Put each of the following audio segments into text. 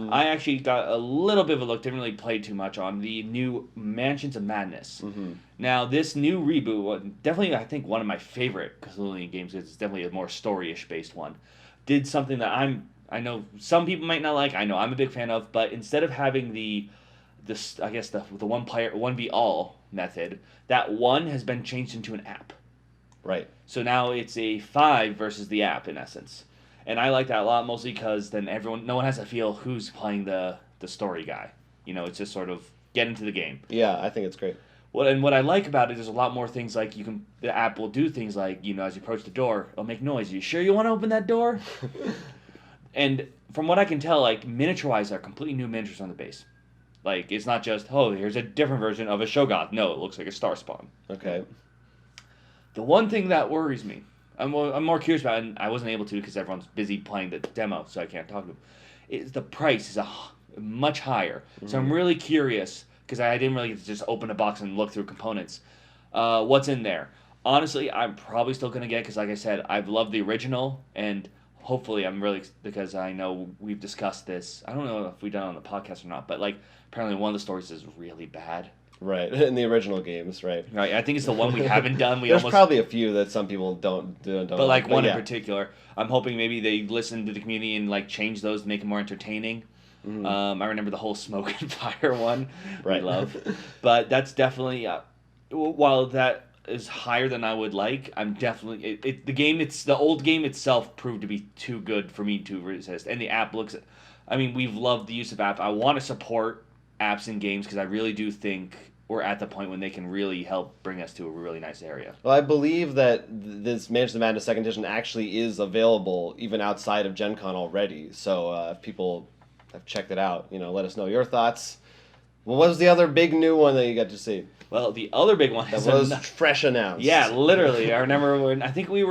Mm-hmm. I actually got a little bit of a look, didn't really play too much on the new Mansions of Madness. Mm-hmm. Now, this new reboot, definitely I think one of my favorite Cthulhu games, it's definitely a more story-ish based one, did something that I know some people might not like, I know I'm a big fan of, but instead of having this I guess the one player 1v all method, that one has been changed into an app. Right. So now it's a 5 versus the app in essence. And I like that a lot, mostly because then no one has to feel who's playing the story guy. It's just sort of get into the game. Yeah, I think it's great. What I like about it is a lot more things like the app will do things like, as you approach the door, it'll make noise. You sure you want to open that door? And from what I can tell, like, miniature-wise, are completely new miniatures on the base. Like, it's not just, here's a different version of a Shogoth. No, it looks like a Star Spawn. Okay. The one thing that worries me, I'm more curious about, and I wasn't able to because everyone's busy playing the demo, so I can't talk to them, is the price is much higher. Mm-hmm. So I'm really curious, because I didn't really get to just open a box and look through components. What's in there? Honestly, I'm probably still going to get, because like I said, I've loved the original, and hopefully I'm really, because I know we've discussed this, I don't know if we've done it on the podcast or not, but like apparently one of the stories is really bad. Right, in the original games, right. Right, I think it's the one we haven't done. There's probably a few that some people don't but like one in particular, I'm hoping maybe they listen to the community and like change those to make them more entertaining. Mm-hmm. I remember the whole Smoke and Fire one, right. We love. But that's definitely, while that is higher than I would like, I'm definitely, the old game itself proved to be too good for me to resist. And the app we've loved the use of app. I want to support apps in games because I really do think we're at the point when they can really help bring us to a really nice area. Well, I believe that this Mansion of Madness 2nd Edition actually is available even outside of Gen Con already. So if people have checked it out, let us know your thoughts. Well, what was the other big new one that you got to see? Well, the other big one that was fresh announced. Yeah, literally. I remember when I think we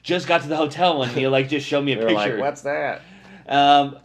just got to the hotel when you just showed me a picture. Like, what's that?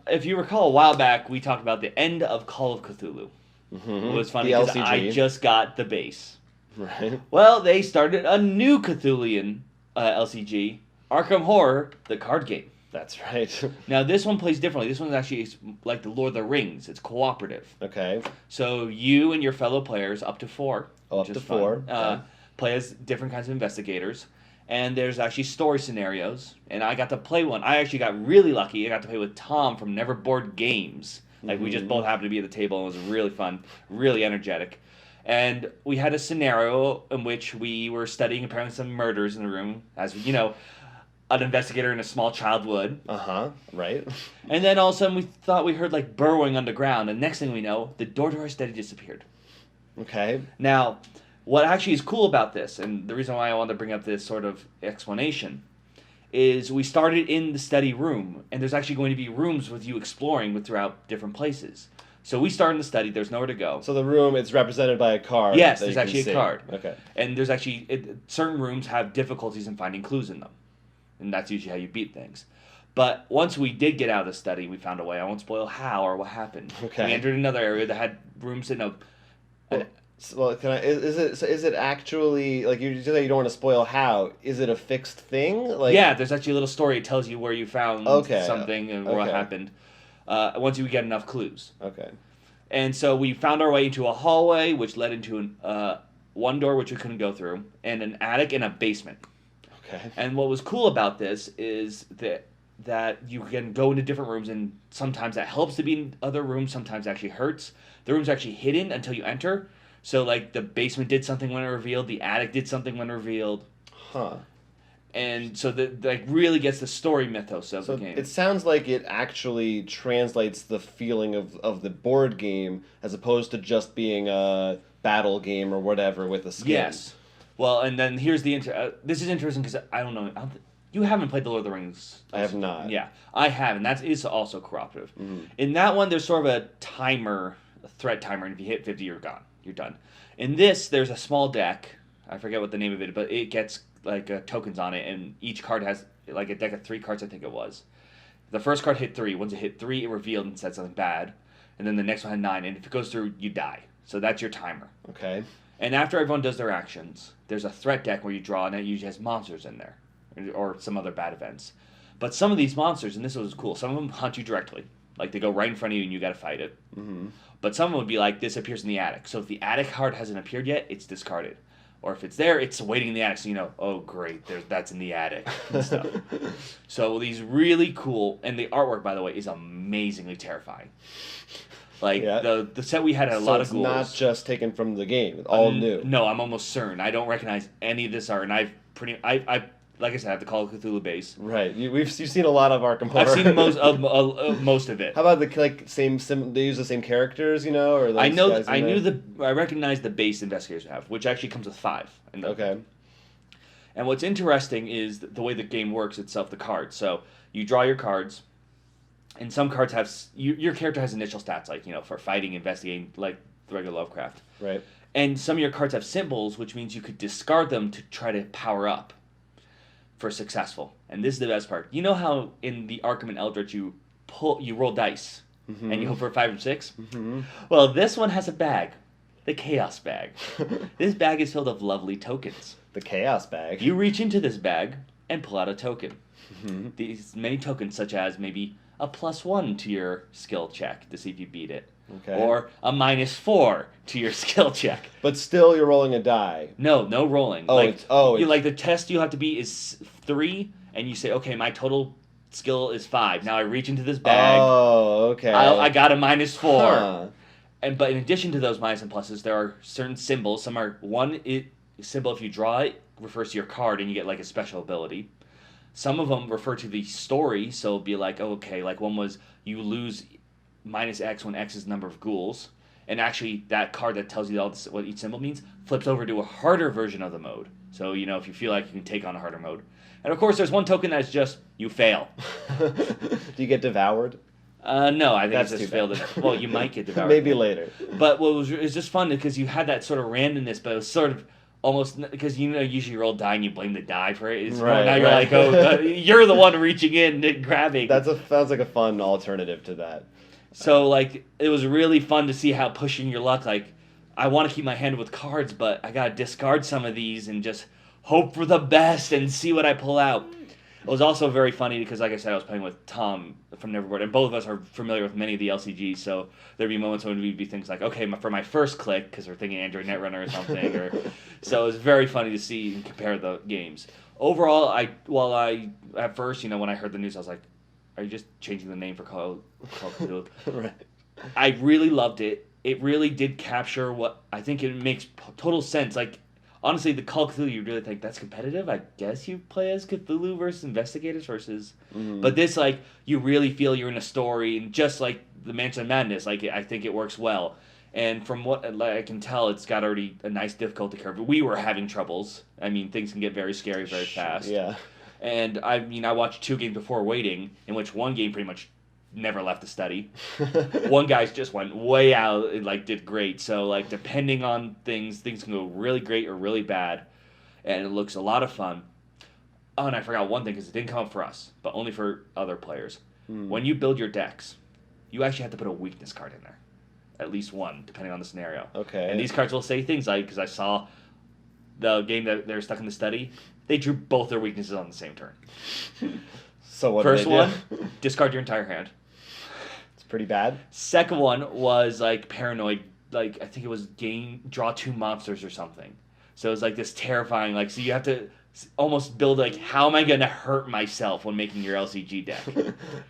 If you recall a while back, we talked about the end of Call of Cthulhu. Mm-hmm. It was funny because I just got the base. Right. Well, they started a new Cthulian LCG, Arkham Horror, the card game. That's right. Now, this one plays differently. This one's actually like the Lord of the Rings. It's cooperative. Okay. So you and your fellow players, up to 4. Up to 4. Okay. Play as different kinds of investigators. And there's actually story scenarios. And I got to play one. I actually got really lucky. I got to play with Tom from Neverboard Games. Like, we just both happened to be at the table, and it was really fun, really energetic. And we had a scenario in which we were studying apparently some murders in the room, as an investigator and a small child would. Right. And then all of a sudden we thought we heard like burrowing underground, and next thing we know, the door to our study disappeared. Okay. Now, what actually is cool about this, and the reason why I wanted to bring up this sort of explanation, is we started in the study room, and there's actually going to be rooms with you exploring throughout different places. So we start in the study, there's nowhere to go. So the room, it's represented by a card. Yes, there's actually a card. Okay. And there's actually, certain rooms have difficulties in finding clues in them. And that's usually how you beat things. But once we did get out of the study, we found a way. I won't spoil how or what happened. Okay. We entered another area that had rooms that Well, is it actually, like, you don't want to spoil how, is it a fixed thing? Like, yeah, there's actually a little story. It tells you where you found something and what happened once you get enough clues. Okay. And so we found our way into a hallway, which led into one door, which we couldn't go through, and an attic and a basement. Okay. And what was cool about this is that you can go into different rooms, and sometimes that helps to be in other rooms, sometimes it actually hurts. The room's actually hidden until you enter. So, like, the basement did something when it revealed, the attic did something when revealed. Huh. And so that really gets the story mythos of the game. It sounds like it actually translates the feeling of the board game as opposed to just being a battle game or whatever with a skin. Yes. Well, and then here's this is interesting because I don't know. You haven't played the Lord of the Rings. I have not. Yeah, I have, and that is also cooperative. Mm-hmm. In that one, there's sort of a timer, a threat timer, and if you hit 50, you're gone. You're done. In this, there's a small deck. I forget what the name of it, but it gets like tokens on it, and each card has like a deck of 3 cards, I think it was. The first card hit 3. Once it hit 3, it revealed and said something bad. And then the next one had 9, and if it goes through, you die. So that's your timer. Okay. And after everyone does their actions, there's a threat deck where you draw, and it usually has monsters in there, or some other bad events. But some of these monsters, and this was cool, some of them hunt you directly. Like, they go right in front of you and you got to fight it. Mm-hmm. But some would be like, this appears in the attic. So if the attic card hasn't appeared yet, it's discarded. Or if it's there, it's waiting in the attic. So you know, oh, great, that's in the attic and stuff. So these really cool, and the artwork, by the way, is amazingly terrifying. Like, the set we had a lot of ghouls. So it's not just taken from the game. It's all new. No, I'm almost certain. I don't recognize any of this art, and I like I said, I have the Call of Cthulhu base. Right. You've seen a lot of Arkham Horror. I've seen most of it. How about they use the same characters, or those I recognize the base investigators have, which actually comes with 5. Okay. And what's interesting is the way the game works itself, the cards. So you draw your cards, and some cards have your character has initial stats, like for fighting, investigating, like the regular Lovecraft. Right. And some of your cards have symbols, which means you could discard them to try to power up for successful. And this is the best part. You know how in the Arkham and Eldritch you roll dice and you hope for a 5 or 6? Mm-hmm. Well, this one has a bag, the Chaos Bag. This bag is filled of lovely tokens. The Chaos Bag. You reach into this bag and pull out a token. Mm-hmm. These many tokens, such as maybe a +1 to your skill check to see if you beat it. Okay. Or a -4 to your skill check. But still, you're rolling a die. No rolling. The test you have to beat is 3, and you say, okay, my total skill is 5. Now I reach into this bag. Oh, okay. I got a -4. Huh. But in addition to those minus and pluses, there are certain symbols. Some are symbol if you draw it refers to your card, and you get like a special ability. Some of them refer to the story, so it'll be like, like one was you lose -X when X is the number of ghouls, and actually that card that tells you what each symbol means flips over to a harder version of the mode. So if you feel like you can take on a harder mode, and of course there's one token that's just you fail. Do you get devoured? No, I think that's it's just failed. Well, you might get devoured. Maybe later. But it's just fun because you had that sort of randomness, but it was sort of almost because usually you roll die and you blame the die for it. Now you're like, you're the one reaching in and grabbing. Sounds like a fun alternative to that. So, like, it was really fun to see how pushing your luck, like, I want to keep my hand with cards, but I got to discard some of these and just hope for the best and see what I pull out. It was also very funny because, like I said, I was playing with Tom from Neverboard, and both of us are familiar with many of the LCGs, so there'd be moments when we'd be things like, okay, for my first click, because we're thinking Android Netrunner or something, so it was very funny to see and compare the games. Overall, at first, when I heard the news, I was like, are you just changing the name for Call of Cthulhu? Right. I really loved it. It really did capture what I think it makes total sense. Like, honestly, the Call of Cthulhu, you really think that's competitive? I guess you play as Cthulhu versus investigators versus... Mm-hmm. But this, like, you really feel you're in a story, and just like the Mansion of Madness, like, I think it works well. And from what I can tell, it's got already a nice difficulty curve. We were having troubles. I mean, things can get very scary very fast. Yeah. And I watched 2 games before waiting, in which one game pretty much never left the study. One guy's just went way out and did great. So depending on things can go really great or really bad, and it looks a lot of fun. Oh, and I forgot one thing because it didn't come up for us, but only for other players. When you build your decks, you actually have to put a weakness card in there, at least one, depending on the scenario. Okay. And these cards will say things like, because I saw the game that they're stuck in the study. They drew both their weaknesses on the same turn. So what First did they one, do? discard your entire hand. It's pretty bad. Second one was paranoid. I think it was draw 2 monsters or something. So it was this terrifying. So you have to almost build how am I going to hurt myself when making your LCG deck?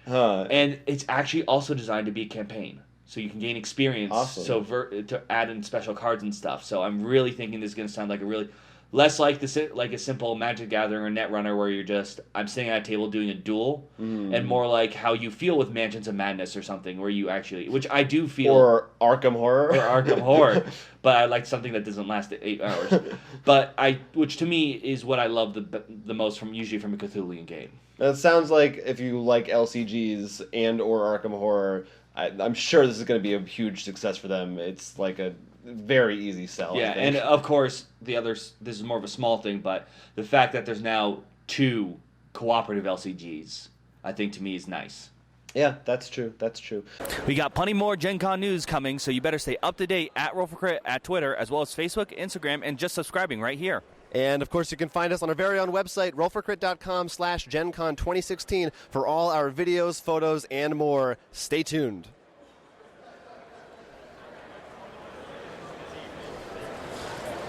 And it's actually also designed to be a campaign. So you can gain experience. Awesome. So to add in special cards and stuff. So I'm really thinking this is going to sound like a really... Less like a simple Magic Gathering or Netrunner where you're I'm sitting at a table doing a duel, and more like how you feel with Mansions of Madness or something, where you actually, which I do feel. Or Arkham Horror. But I like something that doesn't last 8 hours. Which to me is what I love the most usually from a Cthulhu game. It sounds like if you like LCGs and or Arkham Horror, I'm sure this is going to be a huge success for them. It's a very easy sell. Yeah, and of course, this is more of a small thing, but the fact that there's now 2 cooperative LCGs, I think to me is nice. Yeah, that's true. We got plenty more Gen Con news coming, so you better stay up to date at Roll for Crit at Twitter, as well as Facebook, Instagram, and just subscribing right here. And, of course, you can find us on our very own website, rollforcrit.com/GenCon 2016 for all our videos, photos, and more. Stay tuned.